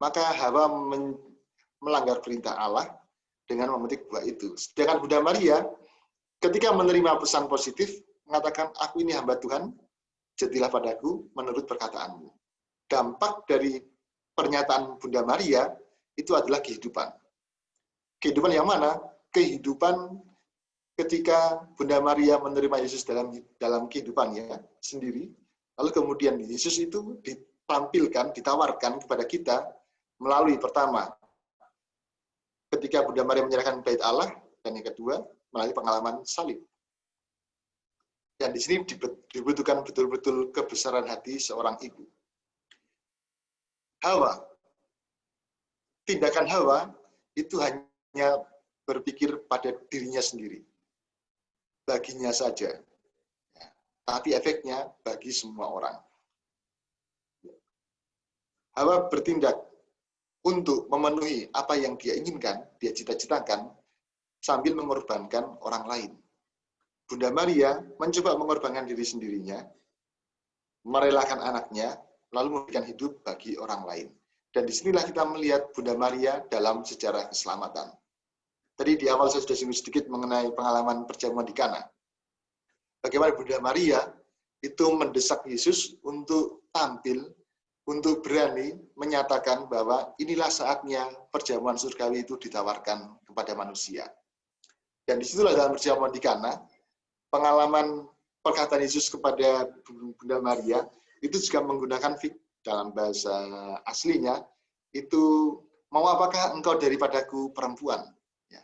maka Hawa melanggar perintah Allah dengan memetik buah itu. Sedangkan Bunda Maria ketika menerima pesan positif, mengatakan, aku ini hamba Tuhan, jadilah padaku menurut perkataanmu. Dampak dari pernyataan Bunda Maria itu adalah kehidupan. Kehidupan yang mana? Kehidupan ketika Bunda Maria menerima Yesus dalam kehidupannya sendiri, lalu kemudian Yesus itu ditampilkan, ditawarkan kepada kita melalui pertama, ketika Bunda Maria menyerahkan bait Allah, dan yang kedua, melalui pengalaman salib. Dan di sini dibutuhkan betul-betul kebesaran hati seorang ibu. Hawa, tindakan Hawa itu hanya berpikir pada dirinya sendiri, baginya saja, tapi efeknya bagi semua orang. Hawa bertindak untuk memenuhi apa yang dia inginkan, dia cita-citakan, sambil mengorbankan orang lain. Bunda Maria mencoba mengorbankan diri sendirinya, merelakan anaknya, lalu memberikan hidup bagi orang lain. Dan disinilah kita melihat Bunda Maria dalam sejarah keselamatan. Tadi di awal saya sudah singgung sedikit mengenai pengalaman perjamuan di Kana. Bagaimana Bunda Maria itu mendesak Yesus untuk tampil, untuk berani menyatakan bahwa inilah saatnya perjamuan surgawi itu ditawarkan kepada manusia. Dan disitulah dalam perjamuan di Kana, pengalaman perkataan Yesus kepada Bunda Maria itu juga menggunakan dalam bahasa aslinya itu, mau apakah engkau daripadaku perempuan? Ya.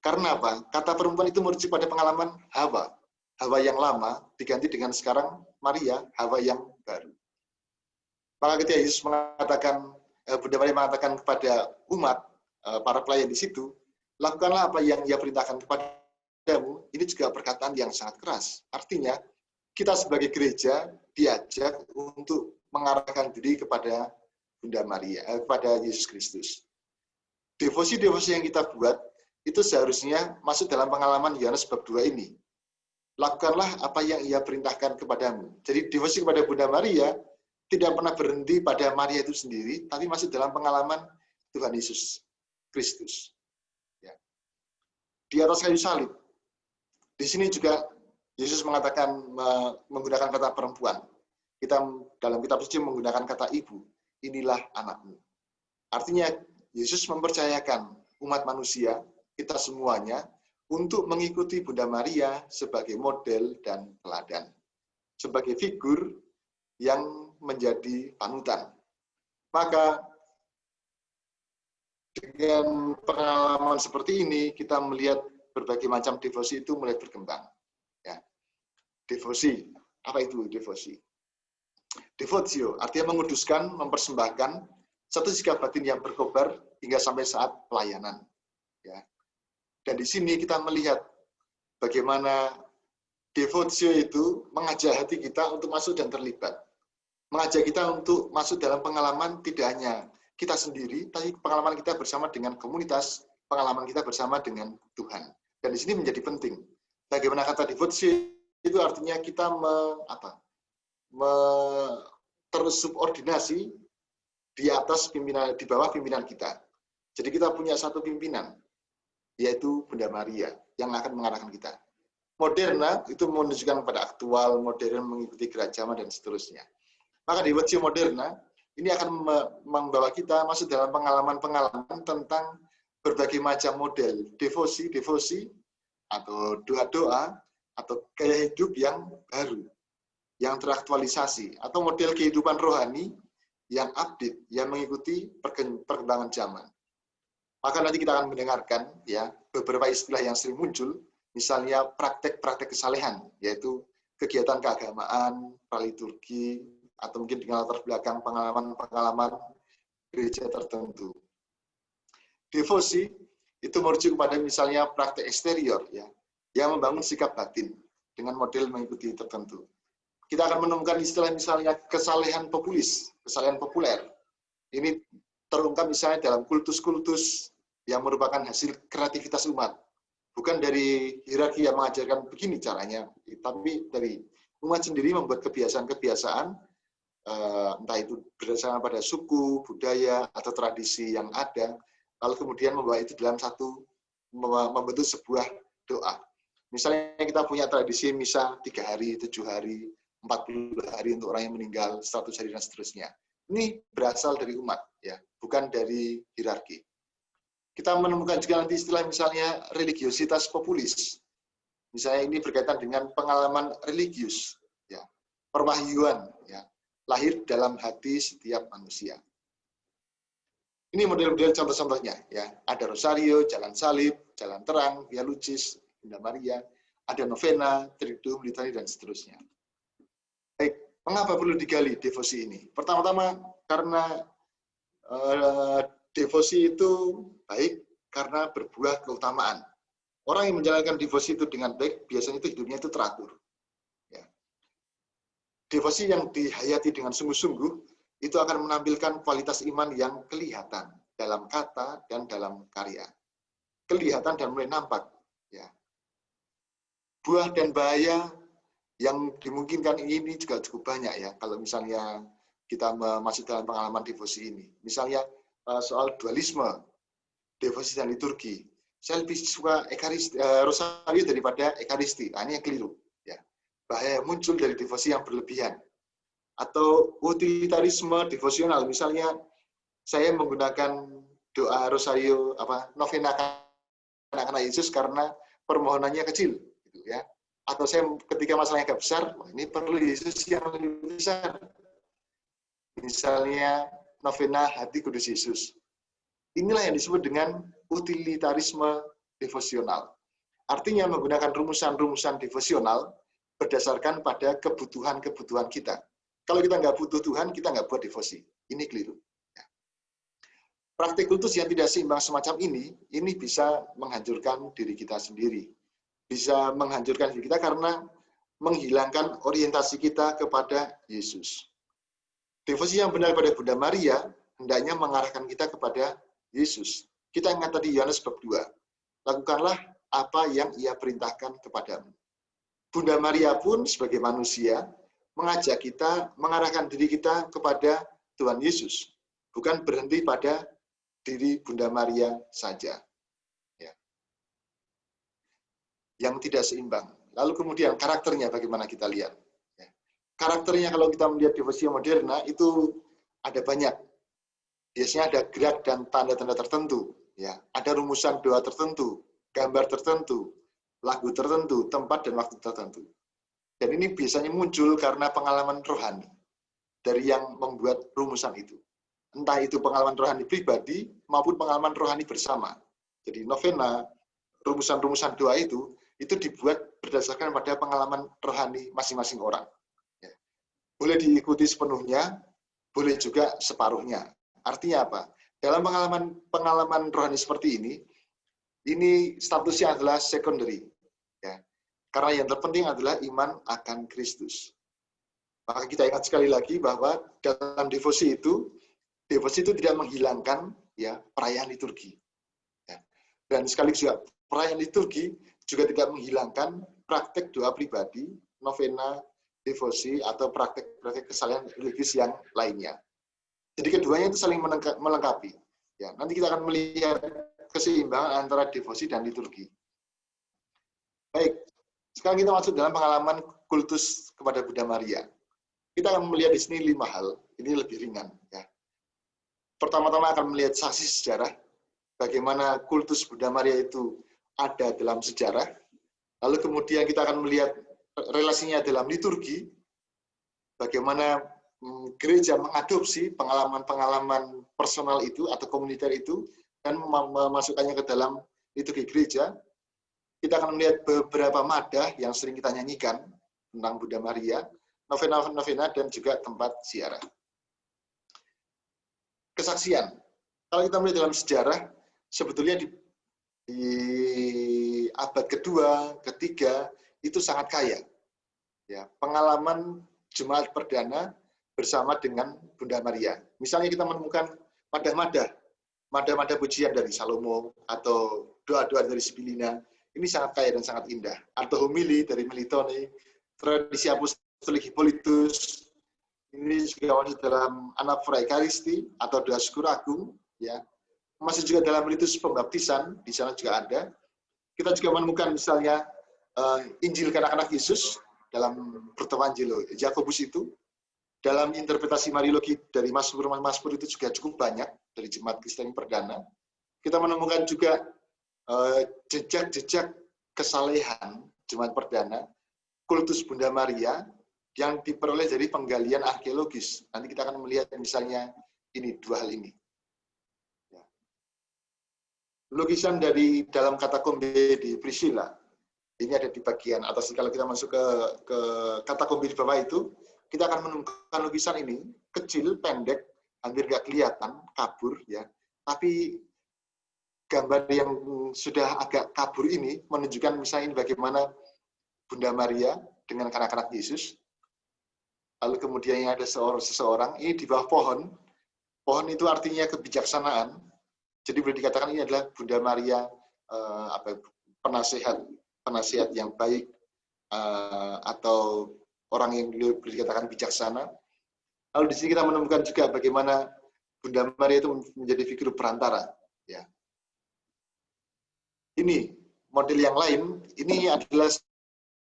Karena apa? Kata perempuan itu merujuk pada pengalaman Hawa. Hawa yang lama diganti dengan sekarang Maria, Hawa yang baru. Maka ketika Yesus mengatakan, Bunda Maria mengatakan kepada umat, para pelayan di situ, lakukanlah apa yang ia perintahkan kepadamu, ini juga perkataan yang sangat keras. Artinya, kita sebagai gereja diajak untuk mengarahkan diri kepada Bunda Maria, kepada Yesus Kristus. Devosi-devosi yang kita buat, itu seharusnya masuk dalam pengalaman Yohanes bab 2 ini. Lakukanlah apa yang ia perintahkan kepadamu. Jadi devosi kepada Bunda Maria tidak pernah berhenti pada Maria itu sendiri, tapi masuk dalam pengalaman Tuhan Yesus Kristus. Ya. Di atas kayu salib, di sini juga Yesus mengatakan, menggunakan kata perempuan. Kita dalam kitab suci menggunakan kata ibu. Inilah anakmu. Artinya Yesus mempercayakan umat manusia, kita semuanya, untuk mengikuti Bunda Maria sebagai model dan teladan. Sebagai figur yang menjadi panutan. Maka dengan pengalaman seperti ini, kita melihat berbagai macam devosi itu mulai berkembang. Ya. Devosi, apa itu devosi? Devotio artinya menguduskan, mempersembahkan satu sikap batin yang berkobar hingga sampai saat pelayanan. Ya. Dan di sini kita melihat bagaimana devotio itu mengajak hati kita untuk masuk dan terlibat. Mengajak kita untuk masuk dalam pengalaman tidak hanya kita sendiri, tapi pengalaman kita bersama dengan komunitas, pengalaman kita bersama dengan Tuhan. Dan di sini menjadi penting. Bagaimana kata devotio itu artinya kita tersubordinasi di atas pimpinan, di bawah pimpinan kita. Jadi kita punya satu pimpinan, yaitu Bunda Maria, yang akan mengarahkan kita. Moderna itu menunjukkan pada aktual, modern, mengikuti gerak zaman, dan seterusnya. Maka devotio moderna ini akan membawa kita masuk dalam pengalaman-pengalaman tentang berbagai macam model devosi atau doa-doa atau gaya hidup yang baru, yang teraktualisasi, atau model kehidupan rohani yang update, yang mengikuti perkembangan zaman. Maka nanti kita akan mendengarkan ya beberapa istilah yang sering muncul, misalnya praktek-praktek kesalehan, yaitu kegiatan keagamaan, praliturgi, atau mungkin dengan latar belakang pengalaman-pengalaman gereja tertentu. Devosi itu merujuk kepada misalnya praktek eksterior, ya, yang membangun sikap batin dengan model mengikuti tertentu. Kita akan menemukan istilah misalnya kesalehan populis, kesalehan populer. Ini terungkap misalnya dalam kultus-kultus yang merupakan hasil kreativitas umat. Bukan dari hierarki yang mengajarkan begini caranya, tapi dari umat sendiri membuat kebiasaan-kebiasaan entah itu berdasarkan pada suku, budaya, atau tradisi yang ada, lalu kemudian membawa itu dalam membentuk sebuah doa. Misalnya kita punya tradisi misa 3 hari, 7 hari, 40 hari untuk orang yang meninggal, 100 hari, dan seterusnya. Ini berasal dari umat, ya, bukan dari hierarki. Kita menemukan juga nanti istilah misalnya religiositas populis. Misalnya ini berkaitan dengan pengalaman religius, ya, perwahyuan, ya, lahir dalam hati setiap manusia. Ini model-model contoh-contohnya, ya. Ada rosario, jalan salib, jalan terang, Via Lucis, Bunda Maria, ada novena, triduum, litani, dan seterusnya. Baik, mengapa perlu digali devosi ini? Pertama-tama karena devosi itu baik karena berbuah keutamaan. Orang yang menjalankan devosi itu dengan baik, biasanya itu hidupnya itu teratur. Ya. Devosi yang dihayati dengan sungguh-sungguh, itu akan menampilkan kualitas iman yang kelihatan dalam kata dan dalam karya. Kelihatan dan mulai nampak. Ya. Buah dan bahaya yang dimungkinkan ini juga cukup banyak, ya. Kalau misalnya kita masuk dalam pengalaman devosi ini. Misalnya soal dualisme, devosi dan liturgi. Saya lebih suka rosario daripada ekaristi. Nah, ini yang keliru. Ya. Bahaya muncul dari devosi yang berlebihan. Atau utilitarisme devosional. Misalnya saya menggunakan doa rosario, novena anak-anak Yesus karena permohonannya kecil, gitu, ya. Atau saya ketika masalahnya agak besar, ini perlu Yesus yang lebih besar. Misalnya novena hati kudus Yesus. Inilah yang disebut dengan utilitarisme devosional. Artinya menggunakan rumusan-rumusan devosional berdasarkan pada kebutuhan-kebutuhan kita. Kalau kita nggak butuh Tuhan, kita nggak buat devosi. Ini keliru. Praktik kultus yang tidak seimbang semacam ini bisa menghancurkan diri kita sendiri. Bisa menghancurkan diri kita karena menghilangkan orientasi kita kepada Yesus. Devosi yang benar pada Bunda Maria hendaknya mengarahkan kita kepada Yesus. Kita ingat tadi Yohanes bab 2. Lakukanlah apa yang ia perintahkan kepadamu. Bunda Maria pun sebagai manusia mengajak kita, mengarahkan diri kita kepada Tuhan Yesus. Bukan berhenti pada diri Bunda Maria saja. Ya. Yang tidak seimbang. Lalu kemudian karakternya bagaimana kita lihat. Ya. Karakternya kalau kita melihat devosi moderna itu ada banyak. Biasanya ada gerak dan tanda-tanda tertentu. Ya. Ada rumusan doa tertentu, gambar tertentu, lagu tertentu, tempat dan waktu tertentu. Dan ini biasanya muncul karena pengalaman rohani dari yang membuat rumusan itu. Entah itu pengalaman rohani pribadi maupun pengalaman rohani bersama. Jadi novena, rumusan-rumusan doa itu dibuat berdasarkan pada pengalaman rohani masing-masing orang. Ya. Boleh diikuti sepenuhnya, boleh juga separuhnya. Artinya apa? Dalam pengalaman rohani seperti ini statusnya adalah secondary. Ya. Karena yang terpenting adalah iman akan Kristus. Maka kita ingat sekali lagi bahwa dalam devosi itu tidak menghilangkan, ya, perayaan liturgi. Ya. Dan sekaligus juga perayaan liturgi juga tidak menghilangkan praktek doa pribadi, novena, devosi, atau praktek-praktek kesalahan religius yang lainnya. Jadi keduanya itu saling melengkapi. Ya, nanti kita akan melihat keseimbangan antara devosi dan liturgi. Baik, sekarang kita masuk dalam pengalaman kultus kepada Bunda Maria. Kita akan melihat di sini 5 hal. Ini lebih ringan. Ya. Pertama-tama akan melihat saksi sejarah, bagaimana kultus Bunda Maria itu ada dalam sejarah. Lalu kemudian kita akan melihat relasinya dalam liturgi, bagaimana gereja mengadopsi pengalaman-pengalaman personal itu atau komuniter itu dan memasukkannya ke dalam liturgi gereja. Kita akan melihat beberapa madah yang sering kita nyanyikan tentang Bunda Maria, novena-novena, dan juga tempat ziarah. Kesaksian. Kalau kita melihat dalam sejarah, sebetulnya di abad kedua, ketiga, itu sangat kaya. Ya, pengalaman Jemaat Perdana bersama dengan Bunda Maria. Misalnya kita menemukan madah-madah pujian dari Salomo, atau doa-doa dari Sibilina. Ini sangat kaya dan sangat indah. Atau homili dari Melitone, tradisi apostolik Hippolytus, Ini juga masuk dalam anafora Ekaristi atau doa syukur agung, ya. Masih juga dalam ritus pembaptisan, di sana juga ada. Kita juga menemukan misalnya Injil kanak-kanak Yesus dalam Protovangelo Yakobus itu, dalam interpretasi Mariologi dari Mazmur itu juga cukup banyak dari Jemaat Kristen Perdana. Kita menemukan juga jejak-jejak kesalehan Jemaat Perdana, kultus Bunda Maria yang diperoleh dari penggalian arkeologis. Nanti kita akan melihat misalnya ini, dua hal ini. Lukisan dari dalam katakombe di Priscilla, ini ada di bagian atas. Kalau kita masuk ke katakombe di bawah itu, kita akan menemukan lukisan ini, kecil, pendek, hampir nggak kelihatan, kabur, ya. Tapi gambar yang sudah agak kabur ini menunjukkan misalnya bagaimana Bunda Maria dengan kanak-kanak Yesus. Lalu kemudian ada seseorang, ini di bawah pohon. Pohon itu artinya kebijaksanaan. Jadi boleh dikatakan ini adalah Bunda Maria penasihat yang baik, atau orang yang boleh dikatakan bijaksana. Lalu di sini kita menemukan juga bagaimana Bunda Maria itu menjadi figur perantara. Ya. Ini model yang lain. Ini adalah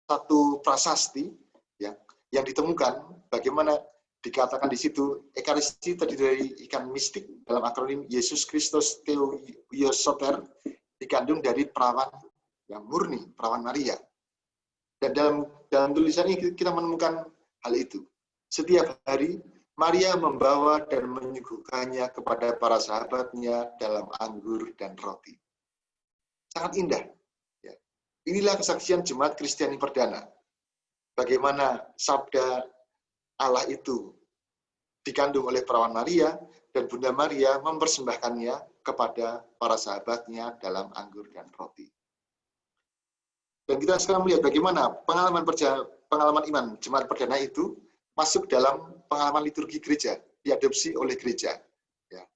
satu prasasti, ya, yang ditemukan bagaimana dikatakan di situ Ekaristi terdiri dari ikan mistik dalam akronim Yesus Kristus Theoiosoter, dikandung dari perawan yang murni, perawan Maria. Dan dalam tulisan ini kita menemukan hal itu. Setiap hari Maria membawa dan menyuguhkannya kepada para sahabatnya dalam anggur dan roti. Sangat indah. Ya. Inilah kesaksian Jemaat Kristiani Perdana. Bagaimana sabda Allah itu dikandung oleh perawan Maria, dan Bunda Maria mempersembahkannya kepada para sahabatnya dalam anggur dan roti. Dan kita sekarang melihat bagaimana pengalaman iman Jemaat Perdana itu masuk dalam pengalaman liturgi gereja, diadopsi oleh gereja. Ya.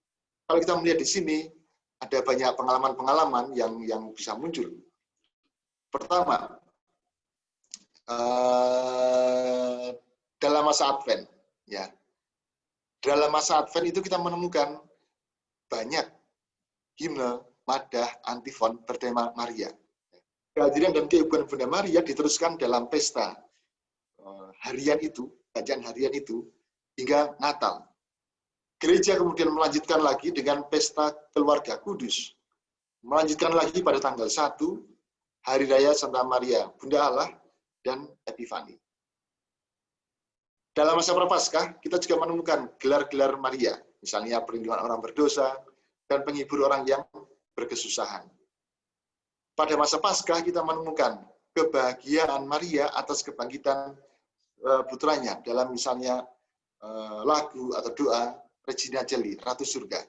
Kalau kita melihat di sini, ada banyak pengalaman-pengalaman yang bisa muncul. Pertama, dalam masa Advent, ya. Dalam masa Advent itu kita menemukan banyak himne, madah, antifon bertema Maria. Kehadiran dan keibuan Bunda Maria diteruskan dalam pesta harian itu, bacaan harian itu, hingga Natal. Gereja kemudian melanjutkan lagi dengan pesta keluarga kudus. Melanjutkan lagi pada tanggal 1, Hari Raya Santa Maria, Bunda Allah, dan Epifani. Dalam masa Prapaskah, kita juga menemukan gelar-gelar Maria, misalnya perlindungan orang berdosa, dan penghibur orang yang berkesusahan. Pada masa Paskah, kita menemukan kebahagiaan Maria atas kebangkitan putranya, dalam misalnya lagu atau doa Regina Coeli, Ratu Surga.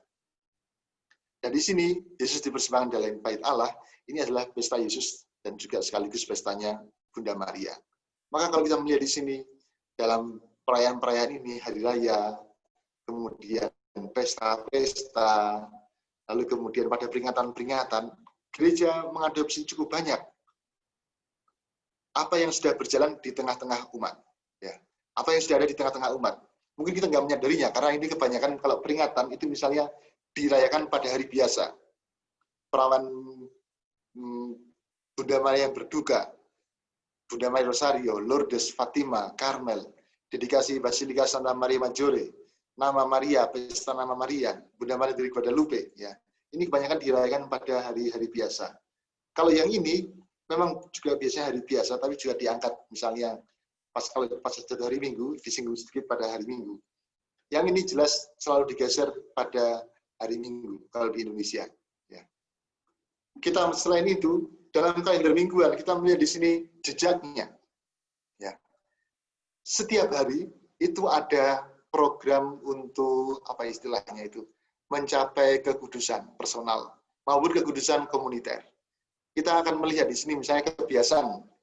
Dan di sini, Yesus dipersembahkan dalam bait Allah, ini adalah pesta Yesus, dan juga sekaligus pestanya Bunda Maria. Maka kalau kita melihat di sini, dalam perayaan-perayaan ini, Hari Raya, kemudian pesta-pesta, lalu kemudian pada peringatan-peringatan, gereja mengadopsi cukup banyak apa yang sudah berjalan di tengah-tengah umat. Ya. Apa yang sudah ada di tengah-tengah umat. Mungkin kita nggak menyadarinya, karena ini kebanyakan kalau peringatan itu misalnya dirayakan pada hari biasa. Perawan Bunda Maria yang berduka, Bunda Maria Rosario, Lourdes, Fatima, Karmel, dedikasi Basilika Santa Maria Maggiore, nama Maria, pesta nama Maria, Bunda Maria dari Guadalupe. Ya. Ini kebanyakan dirayakan pada hari-hari biasa. Kalau yang ini memang juga biasanya hari biasa, tapi juga diangkat misalnya kalau pas satu hari Minggu, disinggung sedikit pada hari Minggu. Yang ini jelas selalu digeser pada hari Minggu, kalau di Indonesia. Ya. Kita selain itu, dalam kalender mingguan, kita melihat di sini jejaknya. Ya. Setiap hari itu ada program untuk, apa istilahnya itu, mencapai kekudusan personal, maupun kekudusan komuniter. Kita akan melihat di sini misalnya kebiasaan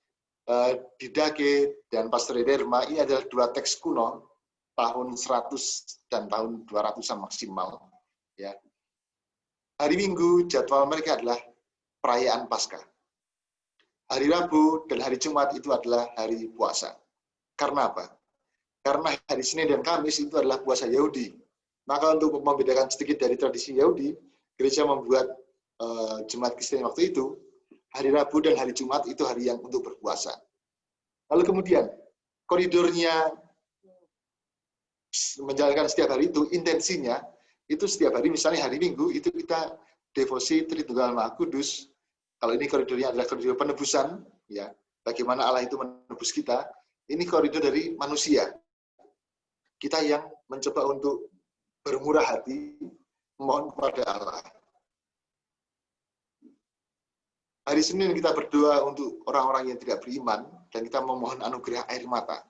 Didache dan Pastor Derma, ini adalah dua teks kuno tahun 100 dan tahun 200-an maksimal. Ya. Hari Minggu jadwal mereka adalah perayaan Paskah. Hari Rabu dan hari Jumat itu adalah hari puasa. Karena apa? Karena hari Senin dan Kamis itu adalah puasa Yahudi. Maka untuk membedakan sedikit dari tradisi Yahudi, gereja membuat Jumat Kristen waktu itu, hari Rabu dan hari Jumat itu hari yang untuk berpuasa. Lalu kemudian, koridornya menjalankan setiap hari itu, intensinya, itu setiap hari, misalnya hari Minggu, itu kita devosi Tritunggal Maha Kudus. Kalau ini koridornya adalah koridor penebusan, ya, bagaimana Allah itu menebus kita, ini koridor dari manusia. Kita yang mencoba untuk bermurah hati, memohon kepada Allah. Hari Senin kita berdoa untuk orang-orang yang tidak beriman, dan kita memohon anugerah air mata.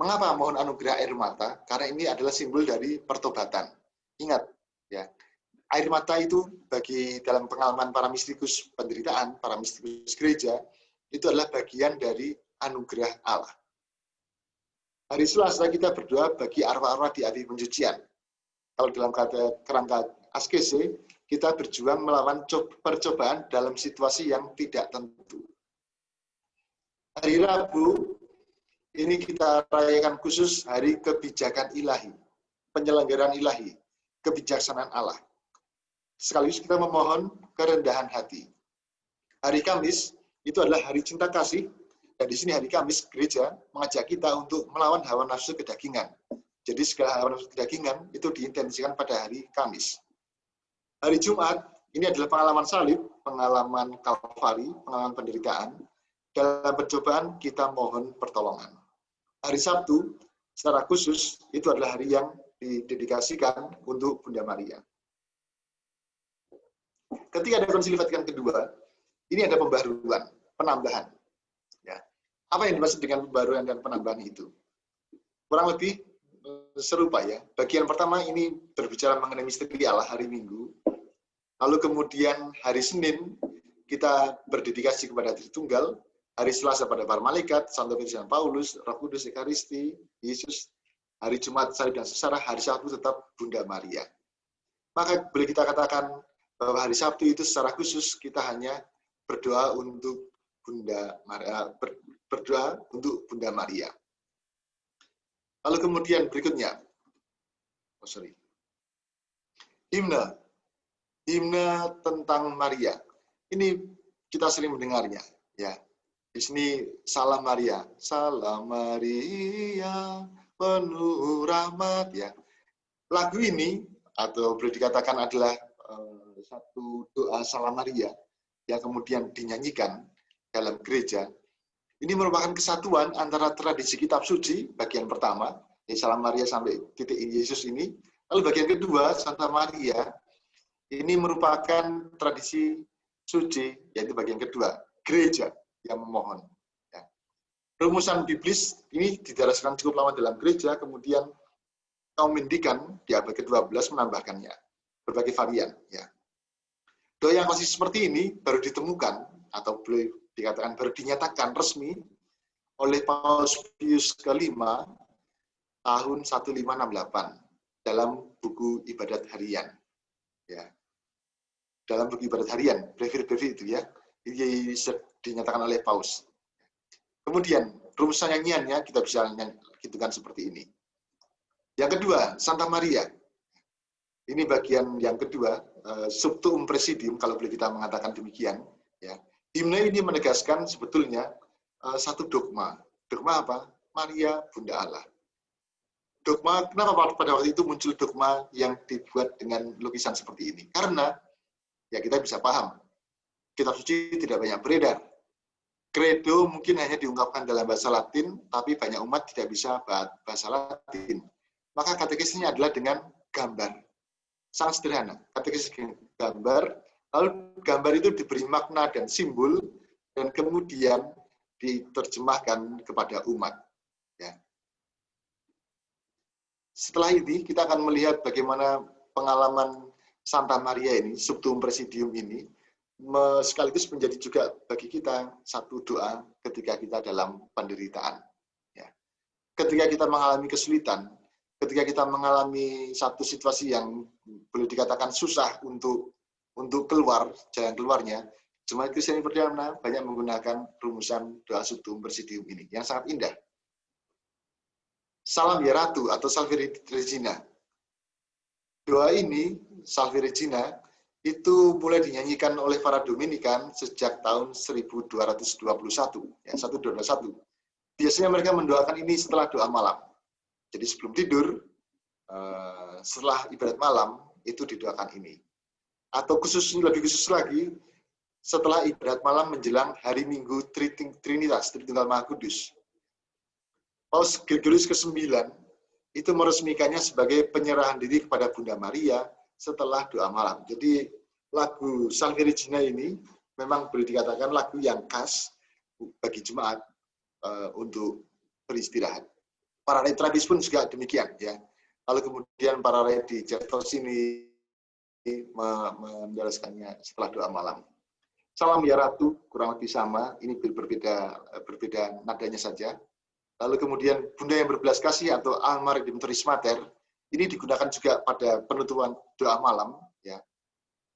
Mengapa mohon anugerah air mata? Karena ini adalah simbol dari pertobatan. Ingat, ya, air mata itu bagi dalam pengalaman para mistikus penderitaan, para mistikus gereja, itu adalah bagian dari anugerah Allah. Hari Selasa kita berdoa bagi arwah-arwah di api pencucian. Kalau dalam kerangka askese, kita berjuang melawan percobaan dalam situasi yang tidak tentu. Hari Rabu, ini kita rayakan khusus hari kebijakan ilahi, penyelenggaraan ilahi, kebijaksanaan Allah. Sekaligus kita memohon kerendahan hati. Hari Kamis itu adalah hari cinta kasih, dan di sini hari Kamis gereja mengajak kita untuk melawan hawa nafsu kedagingan. Jadi segala hawa nafsu kedagingan itu diintensikan pada hari Kamis. Hari Jumat ini adalah pengalaman salib, pengalaman Kalvari, pengalaman penderitaan. Dalam percobaan kita mohon pertolongan. Hari Sabtu secara khusus itu adalah hari yang didedikasikan untuk Bunda Maria. Ketika ada Konsili Vatikan kedua, ini ada pembaruan, penambahan. Ya. Apa yang dimaksud dengan pembaruan dan penambahan itu? Kurang lebih serupa ya. Bagian pertama ini berbicara mengenai misteri Allah hari Minggu. Lalu kemudian hari Senin kita berdedikasi kepada Tritunggal. Hari Selasa pada para malaikat, Santo Petrus dan Paulus, Roh Kudus, Ekaristi, Yesus. Hari Jumat salib dan sengsara, hari Sabtu tetap Bunda Maria. Maka boleh kita katakan bahwa hari Sabtu itu secara khusus kita hanya berdoa untuk Bunda Maria, berdoa untuk Bunda Maria. Lalu kemudian berikutnya, himne tentang Maria. Ini kita sering mendengarnya, ya. Di sini Salam Maria, Salam Maria, penuh rahmat, ya. Lagu ini atau boleh dikatakan adalah satu doa Salam Maria yang kemudian dinyanyikan dalam gereja. Ini merupakan kesatuan antara tradisi kitab suci bagian pertama, Salam Maria sampai titik Yesus ini. Lalu bagian kedua, Santa Maria, ini merupakan tradisi suci, yaitu bagian kedua, gereja yang memohon. Ya. Rumusan biblis ini dijelaskan cukup lama dalam gereja, kemudian kaum Mendikan di abad ke-12 menambahkannya, berbagai varian. Ya. Doa yang masih seperti ini baru ditemukan, atau boleh dikatakan baru dinyatakan resmi oleh Paus Pius ke-5 tahun 1568 dalam buku ibadat harian. Ya. Dalam buku ibadat harian, brevier itu ya, ini dinyatakan oleh Paus. Kemudian, rumusan nyanyiannya kita bisa hitungkan seperti ini. Yang kedua, Santa Maria. Ini bagian yang kedua, Subtuum Presidium, kalau boleh kita mengatakan demikian. Ya. Himne ini menegaskan sebetulnya satu dogma. Dogma apa? Maria, Bunda Allah. Dogma, kenapa pada waktu itu muncul dogma yang dibuat dengan lukisan seperti ini? Karena, ya kita bisa paham, kitab suci tidak banyak beredar. Credo mungkin hanya diungkapkan dalam bahasa Latin, tapi banyak umat tidak bisa bahasa Latin. Maka katekisnya adalah dengan gambar. Sangat sederhana. Katekis gambar, lalu gambar itu diberi makna dan simbol, dan kemudian diterjemahkan kepada umat. Ya. Setelah ini, kita akan melihat bagaimana pengalaman Santa Maria ini, Subtuum Presidium ini, sekaligus menjadi juga bagi kita satu doa ketika kita dalam penderitaan. Ya. Ketika kita mengalami kesulitan, ketika kita mengalami satu situasi yang boleh dikatakan susah untuk keluar, jalan keluarnya, Jemaat Kristen Perdana banyak menggunakan rumusan doa Subtuum Presidium ini, yang sangat indah. Salam ya Ratu atau Salve Regina. Doa ini, Salve Regina, itu mulai dinyanyikan oleh para Dominikan sejak tahun 1221, ya, 1221. Biasanya mereka mendoakan ini setelah doa malam. Jadi sebelum tidur, setelah ibadat malam, itu didoakan ini. Atau lebih khusus lagi, setelah ibadat malam menjelang hari Minggu Trinitas, Tritunggal Maha Kudus. Paus Gregorius ke-9 itu meresmikannya sebagai penyerahan diri kepada Bunda Maria setelah doa malam. Jadi lagu Salve Regina ini memang boleh dikatakan lagu yang khas bagi jemaat untuk beristirahat. Para rey Trapis pun juga demikian, ya. Lalu kemudian para rey di Certos ini menjelaskannya setelah doa malam. Salam ya Ratu, kurang lebih sama, ini berbeda nadanya saja. Lalu kemudian Bunda yang berbelas kasih atau Alma Redemptoris Mater, ini digunakan juga pada penutupan doa malam. Ya.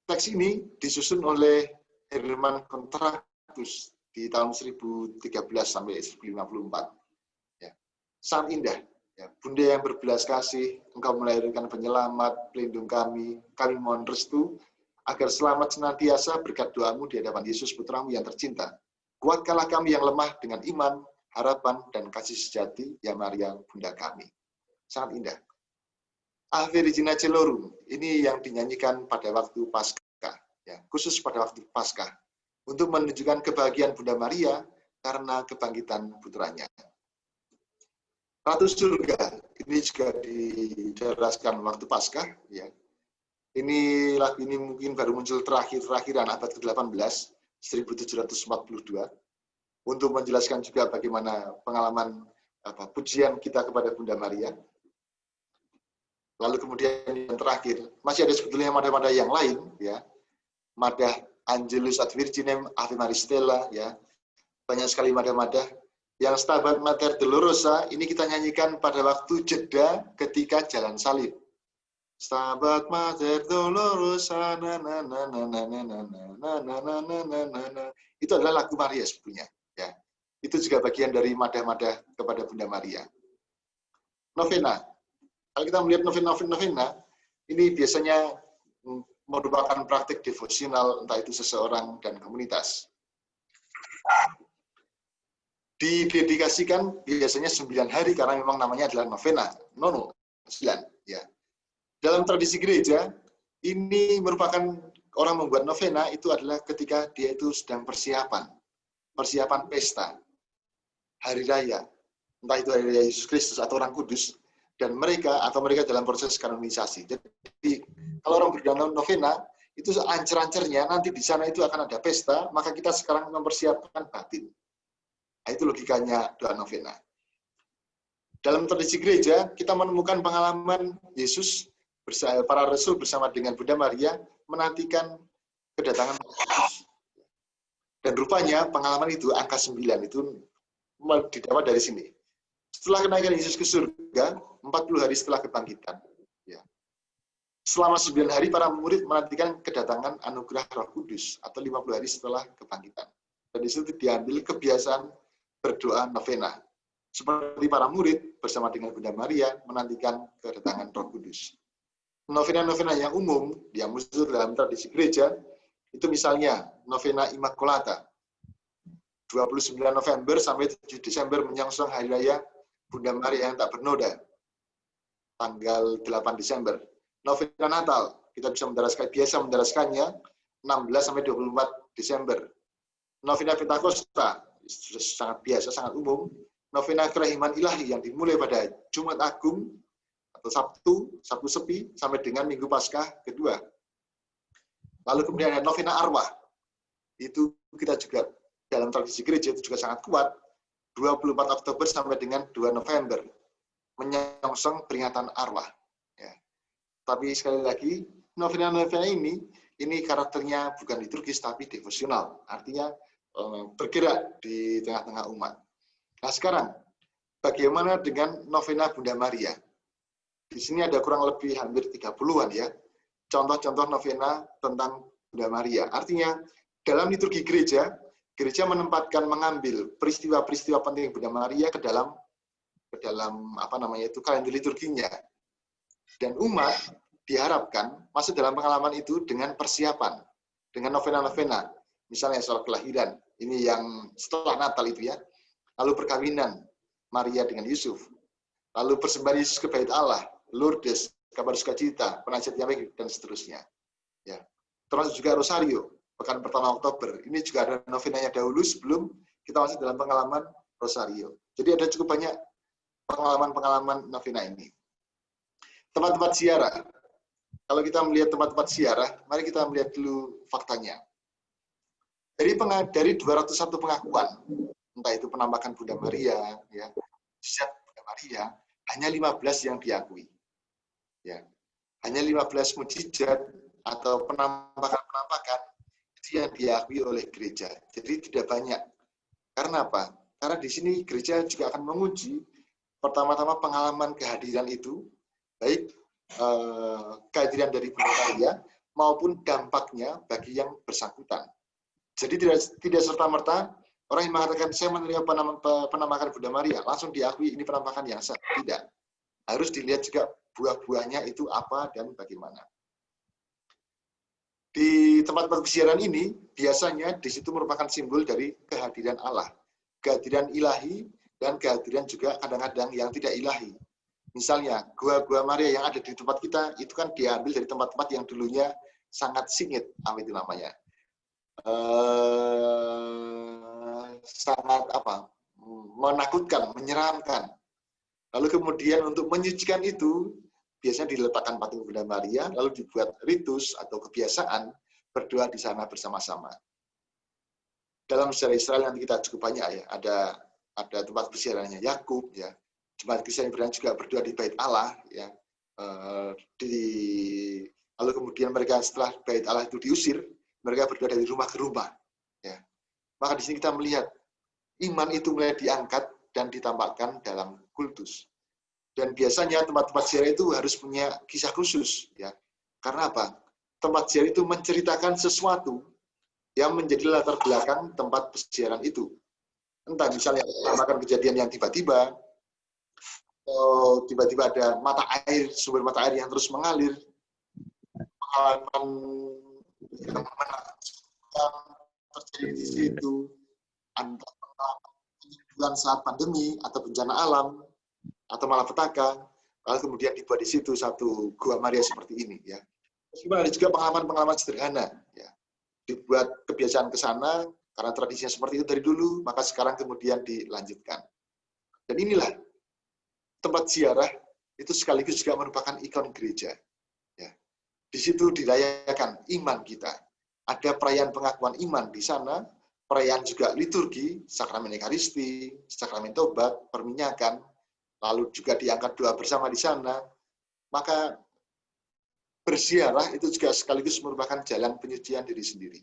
Teks ini disusun oleh Herman Contractus di tahun 1013 sampai 1054. Ya. Sangat indah. Ya. Bunda yang berbelas kasih, Engkau melahirkan penyelamat, pelindung kami mohon restu, agar selamat senantiasa berkat doamu di hadapan Yesus Putramu yang tercinta. Kuatkanlah kami yang lemah dengan iman, harapan, dan kasih sejati, ya Maria, Bunda kami. Sangat indah. Ave Regina Caelorum, ini yang dinyanyikan pada waktu Paskah, ya, khusus pada waktu Paskah, untuk menunjukkan kebahagiaan Bunda Maria karena kebangkitan putranya. Ratu Surga, ini juga dijelaskan waktu Paskah, ya. Ini lagu ini mungkin baru muncul terakhiran abad ke-18, 1742. Untuk menjelaskan juga bagaimana pengalaman pujian kita kepada Bunda Maria. Lalu kemudian yang terakhir, masih ada sebetulnya madah-madah yang lain, ya. Madah Angelus ad Virginem, Ave Maristella, ya. Banyak sekali madah-madah. Yang Stabat Mater Dolorosa, ini kita nyanyikan pada waktu jeda ketika jalan salib. Stabat Mater Dolorosa, na na na na na na na na na na na. Itu adalah lagu Maria sebetulnya. Ya, itu juga bagian dari madah-madah kepada Bunda Maria. Novena. Kalau kita melihat novena, ini biasanya merupakan praktik devosional, entah itu seseorang dan komunitas. Didedikasikan biasanya 9 hari karena memang namanya adalah novena, nono, 9. Ya. Dalam tradisi gereja, ini merupakan orang membuat novena itu adalah ketika dia itu sedang persiapan pesta, hari raya, entah itu hari raya Yesus Kristus atau Orang Kudus, dan mereka dalam proses kanonisasi. Jadi kalau orang berdana novena, itu ancer-ancernya nanti di sana itu akan ada pesta, maka kita sekarang mempersiapkan batin. Nah, itu logikanya doa novena. Dalam tradisi gereja, kita menemukan pengalaman Yesus, para rasul bersama dengan Bunda Maria, menantikan kedatangan Yesus. Dan rupanya pengalaman itu, angka 9 itu didapat dari sini. Setelah kenaikan Yesus ke surga, 40 hari setelah kebangkitan. Ya. Selama 9 hari para murid menantikan kedatangan anugerah Roh Kudus, atau 50 hari setelah kebangkitan. Dan di situ diambil kebiasaan berdoa novena. Seperti para murid bersama dengan Bunda Maria menantikan kedatangan Roh Kudus. Novena-novena yang umum, yang muncul dalam tradisi gereja, itu misalnya novena Immaculata, 29 November sampai 7 Desember menyongsong Hari Raya Bunda Maria yang tak bernoda, tanggal 8 Desember. Novena Natal, kita biasa mendaraskannya 16 sampai 24 Desember. Novena Pentakosta, sangat biasa, sangat umum. Novena Kerahiman Ilahi yang dimulai pada Jumat Agung atau Sabtu Sepi sampai dengan Minggu Paskah kedua. Lalu kemudian ada novena arwah. Itu kita juga dalam tradisi gereja itu juga sangat kuat. 24 Oktober sampai dengan 2 November. Menyongsong peringatan arwah. Ya. Tapi sekali lagi, novena-novena ini karakternya bukan liturgis tapi devosional. Artinya bergerak di tengah-tengah umat. Nah sekarang, bagaimana dengan novena Bunda Maria? Di sini ada kurang lebih hampir 30-an ya. Contoh-contoh novena tentang Bunda Maria. Artinya, dalam liturgi gereja menempatkan mengambil peristiwa-peristiwa penting Bunda Maria ke dalam ke dalam kalender liturginya. Dan umat diharapkan masuk dalam pengalaman itu dengan persiapan, dengan novena-novena, misalnya soal kelahiran, ini yang setelah Natal itu ya, lalu perkawinan Maria dengan Yusuf, lalu persembahan Yesus ke Bait Allah, Lourdes, kabar sukacita, penasihat Yahweh, dan seterusnya. Ya. Termasuk juga Rosario, pekan pertama Oktober. Ini juga ada novenanya dahulu sebelum kita masuk dalam pengalaman Rosario. Jadi ada cukup banyak pengalaman-pengalaman novena ini. Tempat-tempat ziarah. Kalau kita melihat tempat-tempat ziarah, mari kita melihat dulu faktanya. Dari 201 pengakuan, entah itu penampakan Bunda Maria, ya, mujizat Bunda Maria, hanya 15 yang diakui. Ya. Hanya 15 mujizat atau penampakan-penampakan itu yang diakui oleh gereja. Jadi tidak banyak. Karena apa? Karena di sini gereja juga akan menguji pertama-tama pengalaman kehadiran itu, baik kehadiran dari Bunda Maria maupun dampaknya bagi yang bersangkutan. Jadi tidak serta-merta orang yang mengatakan saya menerima penampakan Bunda Maria langsung diakui ini penampakan yang sah. Tidak. Harus dilihat juga buah-buahnya itu apa dan bagaimana. Di tempat-tempat peziarahan ini biasanya di situ merupakan simbol dari kehadiran Allah, kehadiran ilahi dan kehadiran juga kadang-kadang yang tidak ilahi. Misalnya, gua-gua Maria yang ada di tempat kita itu kan diambil dari tempat-tempat yang dulunya sangat singit, apa itu namanya, sangat menakutkan, menyeramkan. Lalu kemudian untuk menyucikan itu biasanya diletakkan patung Bunda Maria, lalu dibuat ritus atau kebiasaan berdoa di sana bersama-sama. Dalam sejarah Israel nanti kita cukup banyak ya, ada tempat peziarahannya Yakub ya. Jemaat Kristen yang juga berdoa di Bait Allah ya. Lalu kemudian mereka setelah Bait Allah itu diusir, mereka berdoa dari rumah ke rumah ya. Maka di sini kita melihat iman itu mulai diangkat dan ditampakkan dalam kultus. Dan biasanya tempat-tempat ziarah itu harus punya kisah khusus ya. Karena apa? Tempat ziarah itu menceritakan sesuatu yang menjadi latar belakang tempat peziarahan itu. Entah misalnya makan kejadian yang tiba-tiba, atau tiba-tiba ada sumber mata air yang terus mengalir, pengalaman yang menakjubkan terjadi di situ, antara penyembuhan saat pandemi atau bencana alam, atau malapetaka, lalu kemudian dibuat di situ satu gua Maria seperti ini ya. Meskipun ada juga pengalaman-pengalaman sederhana ya. Dibuat kebiasaan ke sana karena tradisinya seperti itu dari dulu, maka sekarang kemudian dilanjutkan. Dan inilah tempat ziarah itu sekaligus juga merupakan ikon gereja. Ya. Di situ dirayakan iman kita. Ada perayaan pengakuan iman di sana, perayaan juga liturgi, sakramen Ekaristi, sakramen tobat, perminyakan, lalu juga diangkat doa bersama di sana. Maka berziarah itu juga sekaligus merupakan jalan penyucian diri sendiri.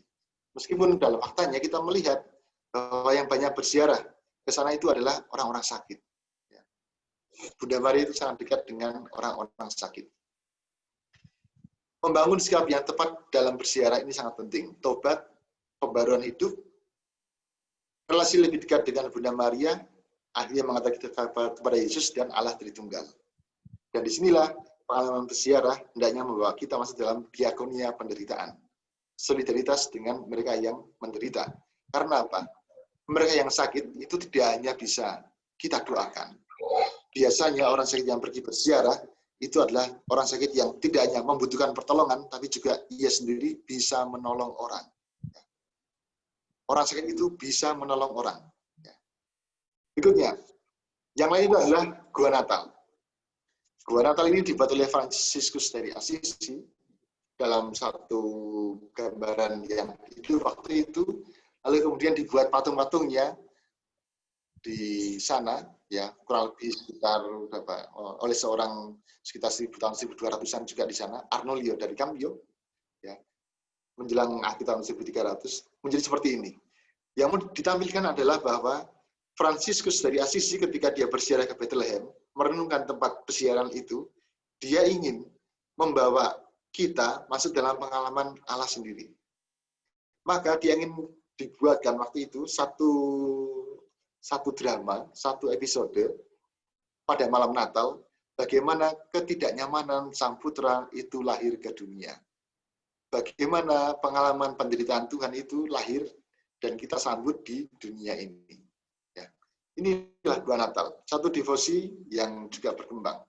Meskipun dalam faktanya kita melihat bahwa yang banyak berziarah ke sana itu adalah orang-orang sakit. Bunda Maria itu sangat dekat dengan orang-orang sakit. Membangun sikap yang tepat dalam berziarah ini sangat penting. Tobat, pembaruan hidup, relasi lebih dekat dengan Bunda Maria, akhirnya mengatakan kepada Yesus dan Allah Tritunggal. Dan disinilah pengalaman berziarah hendaknya membawa kita masuk dalam diakonia penderitaan. Solidaritas dengan mereka yang menderita. Karena apa? Mereka yang sakit itu tidak hanya bisa kita doakan. Biasanya orang sakit yang pergi berziarah itu adalah orang sakit yang tidak hanya membutuhkan pertolongan, tapi juga ia sendiri bisa menolong orang. Orang sakit itu bisa menolong orang. Berikutnya, yang lain itu adalah Gua Natal. Gua Natal ini dibuat oleh Fransiskus dari Assisi dalam satu gambaran yang hidup waktu itu, lalu kemudian dibuat patung-patungnya di sana, ya kurang lebih sekitar oleh seorang sekitar 1200-an juga di sana, Arnolio dari Cambio, ya menjelang akhir tahun 1300 menjadi seperti ini. Yang ditampilkan adalah bahwa Fransiskus dari Assisi ketika dia berziarah ke Bethlehem, merenungkan tempat perziarahan itu, dia ingin membawa kita masuk dalam pengalaman Allah sendiri. Maka dia ingin dibuatkan waktu itu satu drama, satu episode pada malam Natal, bagaimana ketidaknyamanan Sang Putra itu lahir ke dunia. Bagaimana pengalaman penderitaan Tuhan itu lahir dan kita sambut di dunia ini. Ya. Inilah dua Natal, satu devosi yang juga berkembang.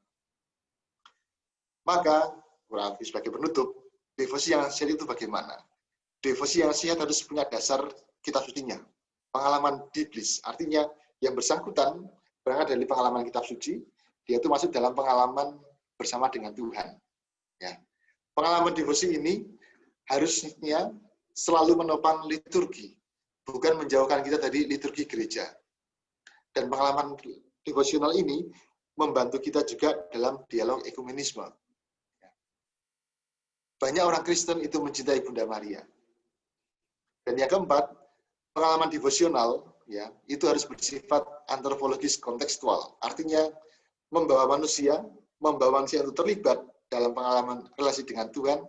Maka, kurang lebih sebagai penutup, devosi yang sehat itu bagaimana? Devosi yang sehat harus punya dasar kitab sucinya, pengalaman biblis. Artinya yang bersangkutan berangkat dari pengalaman kitab suci, dia itu masuk dalam pengalaman bersama dengan Tuhan. Ya. Pengalaman devosi ini harusnya selalu menopang liturgi, bukan menjauhkan kita dari liturgi gereja. Dan pengalaman devosional ini membantu kita juga dalam dialog ekumenisme. Banyak orang Kristen itu mencintai Bunda Maria. Dan yang keempat, pengalaman devosional ya itu harus bersifat antropologis kontekstual. Artinya membawa manusia itu terlibat dalam pengalaman relasi dengan Tuhan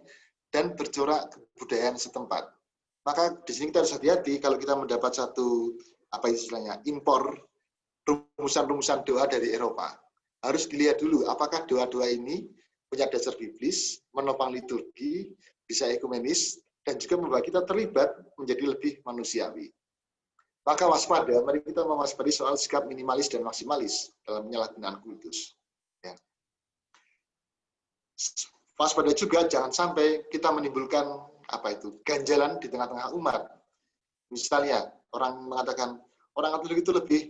dan bercorak kebudayaan setempat. Maka di sini kita harus hati-hati kalau kita mendapat satu impor rumusan-rumusan doa dari Eropa. Harus dilihat dulu apakah doa-doa ini punya dasar biblis, menopang liturgi, bisa ekumenis, dan juga membuat kita terlibat menjadi lebih manusiawi. Maka waspada, mari kita mewaspadai soal sikap minimalis dan maksimalis dalam penyalahgunaan kultus. Ya. Waspada juga jangan sampai kita menimbulkan ganjalan di tengah-tengah umat. Misalnya orang mengatakan orang Katolik itu lebih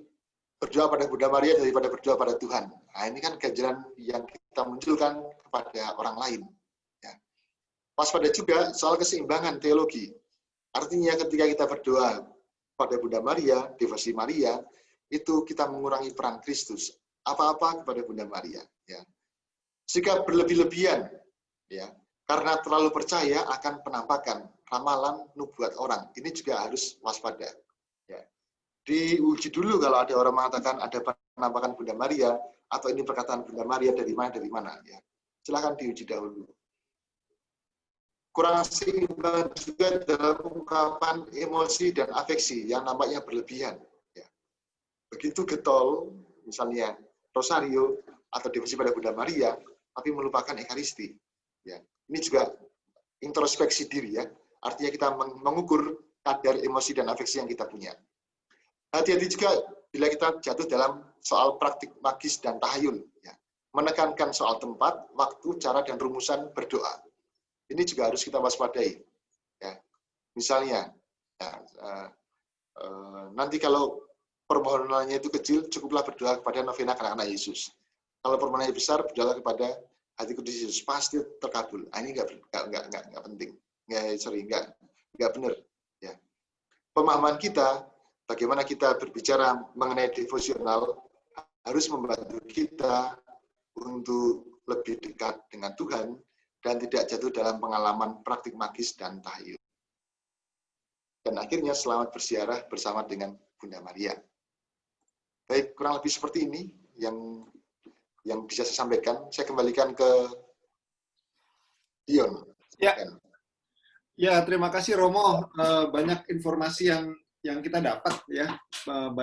berdoa pada Bunda Maria daripada berdoa pada Tuhan. Nah, ini kan ganjalan yang kita munculkan kepada orang lain. Ya. Waspada juga soal keseimbangan teologi. Artinya ketika kita berdoa pada Bunda Maria, devosi Maria, itu kita mengurangi peran Kristus. Apa-apa kepada Bunda Maria. Ya. Jika berlebih-lebihan, ya, karena terlalu percaya akan penampakan, ramalan, nubuat orang, ini juga harus waspada. Ya. Diuji dulu kalau ada orang mengatakan ada penampakan Bunda Maria, atau ini perkataan Bunda Maria dari mana. Ya. Silahkan diuji dahulu. Kurang seimbang juga dalam ungkapan emosi dan afeksi yang nampaknya berlebihan. Ya. Begitu getol, misalnya Rosario atau devosi pada Bunda Maria, tapi melupakan Ekaristi. Ya. Ini juga introspeksi diri ya. Artinya kita mengukur kadar emosi dan afeksi yang kita punya. Hati-hati juga bila kita jatuh dalam soal praktik magis dan tahayul. Ya. Menekankan soal tempat, waktu, cara, dan rumusan berdoa. Ini juga harus kita waspadai. Ya. Misalnya, nanti kalau permohonannya itu kecil, cukuplah berdoa kepada novena anak-anak Yesus. Kalau permohonannya besar, berdoa kepada hati kudus Yesus, pasti terkabul. Ini nggak penting, nggak benar. Ya. Pemahaman kita, bagaimana kita berbicara mengenai devosional, harus membantu kita untuk lebih dekat dengan Tuhan dan tidak jatuh dalam pengalaman praktik magis dan tahayul. Dan akhirnya selamat berziarah bersama dengan Bunda Maria. Baik, kurang lebih seperti ini yang bisa saya sampaikan. Saya kembalikan ke Dion. Ya, terima kasih Romo. Banyak informasi yang kita dapat ya. Baik